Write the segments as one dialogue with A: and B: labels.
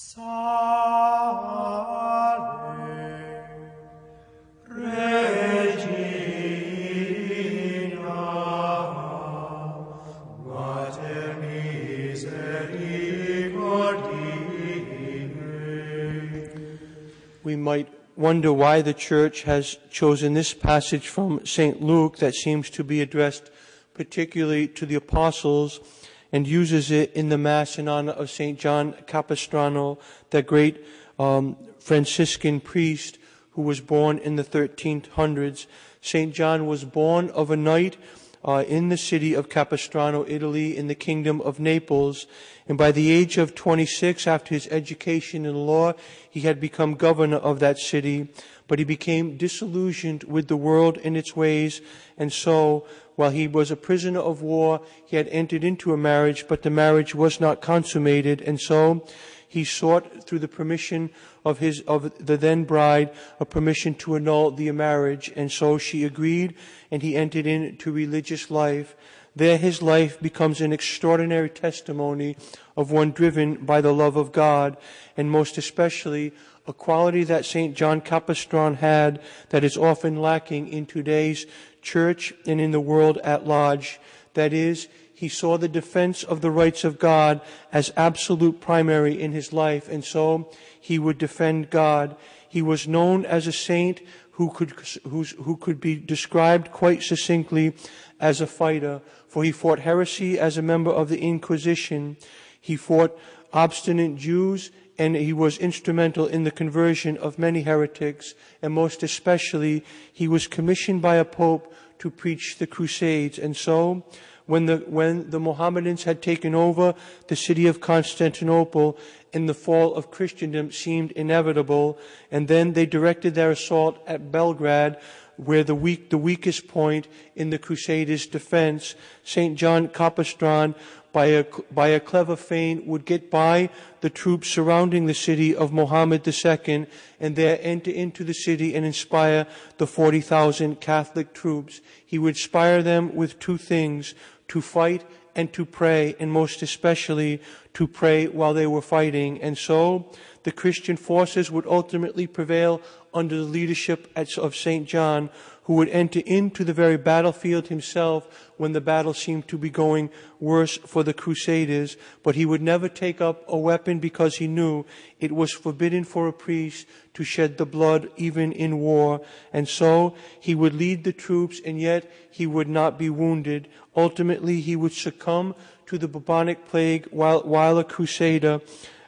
A: Salve, Regina, Mater misericordiae.
B: We might wonder why the Church has chosen this passage from St. Luke that seems to be addressed particularly to the apostles, and uses it in the Mass in honor of St. John Capistrano, that great Franciscan priest who was born in the 1300s. St. John was born of a night in the city of Capistrano, Italy, in the kingdom of Naples. And by the age of 26, after his education in law, he had become governor of that city. But he became disillusioned with the world and its ways, and so, while he was a prisoner of war, he had entered into a marriage, but the marriage was not consummated, and so he sought, through the permission of the then bride, a permission to annul the marriage, and so she agreed, and he entered into religious life. There his life becomes an extraordinary testimony of one driven by the love of God, and most especially a quality that St. John Capistran had that is often lacking in today's church and in the world at large. That is, he saw the defense of the rights of God as absolute primary in his life, and so he would defend God. He was known as a saint who could be described quite succinctly as a fighter, for he fought heresy as a member of the Inquisition. He fought obstinate Jews, and he was instrumental in the conversion of many heretics, and most especially, he was commissioned by a pope to preach the Crusades. And so, when the Mohammedans had taken over the city of Constantinople, and the fall of Christendom seemed inevitable, and then they directed their assault at Belgrade, where the weakest point in the Crusaders' defense, St. John Capistran, by a clever feint, would get by the troops surrounding the city of Mohammed II, and there enter into the city and inspire the 40,000 Catholic troops. He would inspire them with two things: to fight and to pray, and most especially to pray while they were fighting. And so the Christian forces would ultimately prevail under the leadership of St. John, who would enter into the very battlefield himself when the battle seemed to be going worse for the Crusaders. But he would never take up a weapon because he knew it was forbidden for a priest to shed the blood even in war. And so he would lead the troops, and yet he would not be wounded. Ultimately, he would succumb to the bubonic plague while a crusader,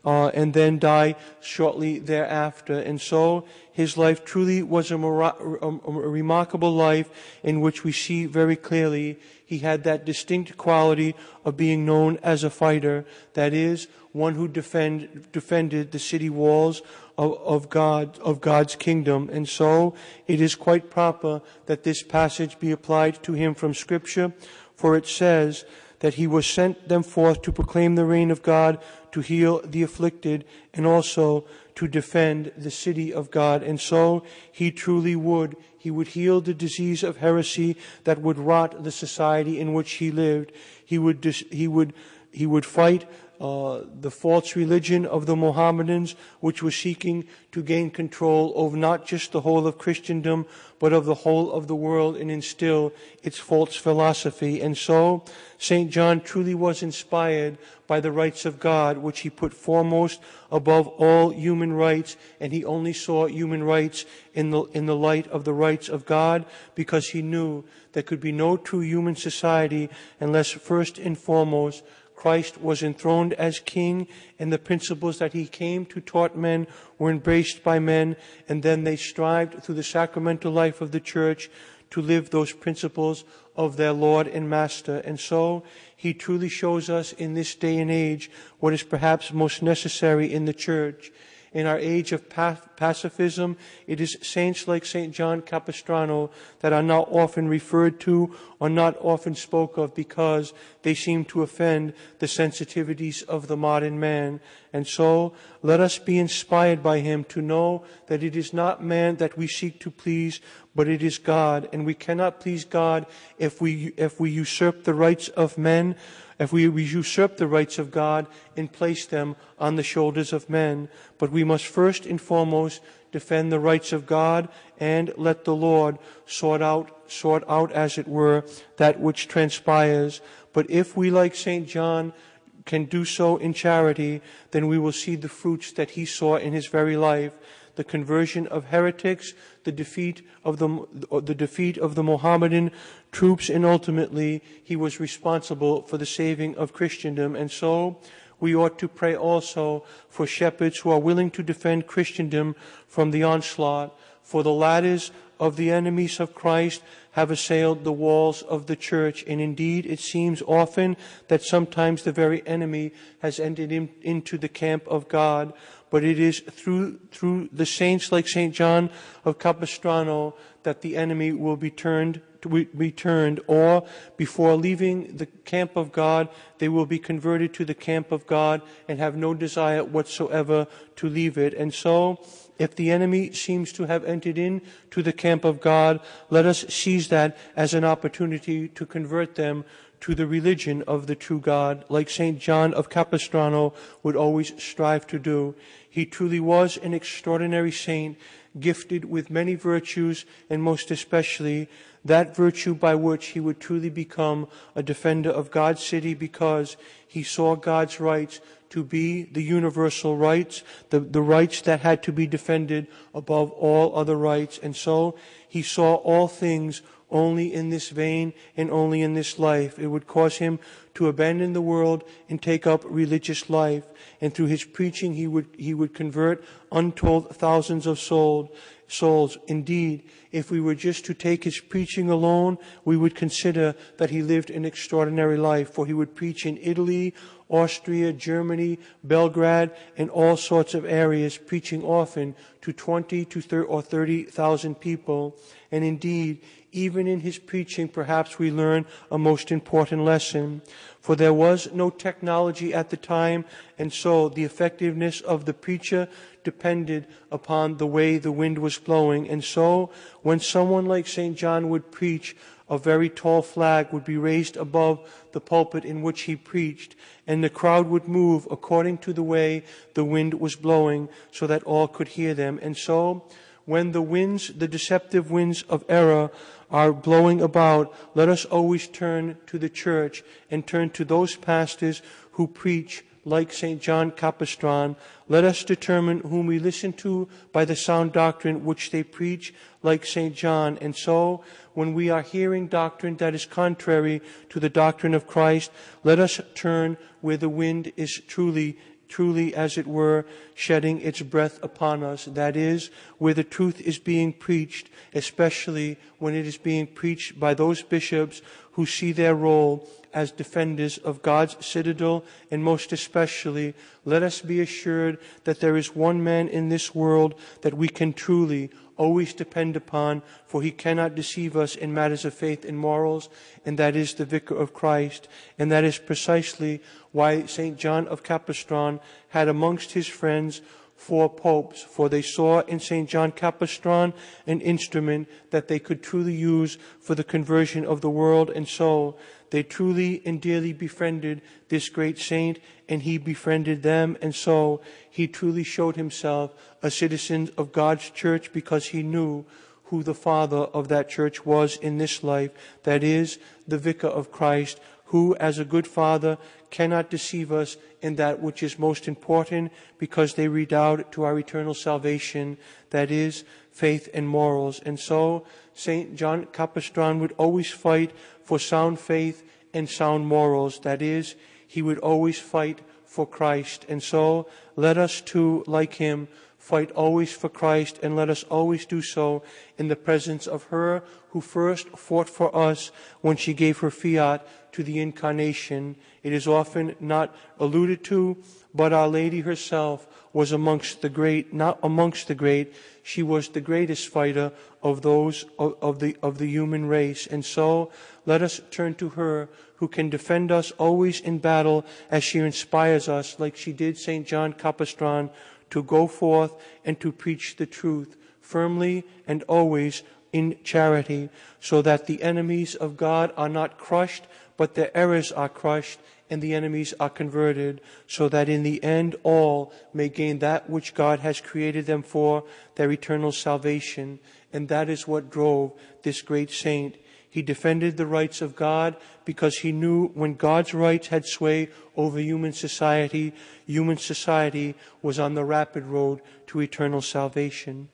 B: and then die shortly thereafter. And so his life truly was a remarkable life, in which we see very clearly he had that distinct quality of being known as a fighter, that is, one who defended the city walls of God's kingdom. And so it is quite proper that this passage be applied to him from Scripture, for it says that he was sent them forth to proclaim the reign of God, to heal the afflicted, and also to defend the city of God. And so he truly would. He would heal the disease of heresy that would rot the society in which he lived. He would fight the false religion of the Mohammedans, which was seeking to gain control over not just the whole of Christendom, but of the whole of the world, and instill its false philosophy. And so St. John truly was inspired by the rights of God, which he put foremost above all human rights, and he only saw human rights in the light of the rights of God, because he knew there could be no true human society unless first and foremost Christ was enthroned as King, and the principles that he came to taught men were embraced by men, and then they strived through the sacramental life of the Church to live those principles of their Lord and Master. And so he truly shows us in this day and age what is perhaps most necessary in the Church. In our age of pacifism, it is saints like St. John Capistrano that are not often referred to or not often spoke of, because they seem to offend the sensitivities of the modern man. And so let us be inspired by him to know that it is not man that we seek to please, but it is God. And we cannot please God if we usurp the rights of men, if we usurp the rights of God and place them on the shoulders of men. But we must first and foremost defend the rights of God and let the Lord sort out, as it were, that which transpires. But if we, like St. John, can do so in charity, then we will see the fruits that he saw in his very life: the conversion of heretics, the defeat of the Mohammedan troops, and ultimately he was responsible for the saving of Christendom. And so we ought to pray also for shepherds who are willing to defend Christendom from the onslaught, for the ladders of the enemies of Christ have assailed the walls of the church. And indeed, it seems often that sometimes the very enemy has entered into the camp of God. But it is through the saints like St. John of Capistrano that the enemy will be turned, or before leaving the camp of God, they will be converted to the camp of God and have no desire whatsoever to leave it. And so, if the enemy seems to have entered into the camp of God, let us seize that as an opportunity to convert them to the religion of the true God, like St. John of Capistrano would always strive to do. He truly was an extraordinary saint, gifted with many virtues, and most especially that virtue by which he would truly become a defender of God's city, because he saw God's rights to be the universal rights, the rights that had to be defended above all other rights. And so he saw all things only in this vein and only in this life. It would cause him to abandon the world and take up religious life. And through his preaching, he would convert untold thousands of souls. Indeed, if we were just to take his preaching alone, we would consider that he lived an extraordinary life, for he would preach in Italy, Austria, Germany, Belgrade, and all sorts of areas, preaching often to 20 or 30,000 people. And indeed, even in his preaching, perhaps we learn a most important lesson. For there was no technology at the time, and so the effectiveness of the preacher depended upon the way the wind was blowing. And so, when someone like St. John would preach, a very tall flag would be raised above the pulpit in which he preached, and the crowd would move according to the way the wind was blowing, so that all could hear them. And so, when the deceptive winds of error are blowing about, let us always turn to the church and turn to those pastors who preach like St. John Capistran. Let us determine whom we listen to by the sound doctrine which they preach like St. John. And so, when we are hearing doctrine that is contrary to the doctrine of Christ, let us turn where the wind is truly, as it were, shedding its breath upon us. That is, where the truth is being preached, especially when it is being preached by those bishops who see their role as defenders of God's citadel. And most especially, let us be assured that there is one man in this world that we can truly always depend upon, for he cannot deceive us in matters of faith and morals, and that is the Vicar of Christ. And that is precisely why St. John of Capistran had amongst his friends 4 popes, for they saw in St. John Capistran an instrument that they could truly use for the conversion of the world. And so they truly and dearly befriended this great saint, and he befriended them. And so he truly showed himself a citizen of God's church, because he knew who the father of that church was in this life, that is, the Vicar of Christ, who, as a good father, cannot deceive us in that which is most important, because they redound to our eternal salvation, that is, faith and morals. And so St. John Capistran would always fight for sound faith and sound morals, that is, he would always fight for Christ. And so let us too, like him, fight always for Christ, and let us always do so in the presence of her who first fought for us when she gave her fiat to the Incarnation. It is often not alluded to, but Our Lady herself was amongst the great, not amongst the great, she was the greatest fighter of those of the human race. And so let us turn to her who can defend us always in battle as she inspires us, like she did St. John Capistran, to go forth and to preach the truth firmly and always in charity, so that the enemies of God are not crushed, but their errors are crushed, and the enemies are converted, so that in the end all may gain that which God has created them for, their eternal salvation. And that is what drove this great saint. He defended the rights of God because he knew when God's rights had sway over human society was on the rapid road to eternal salvation.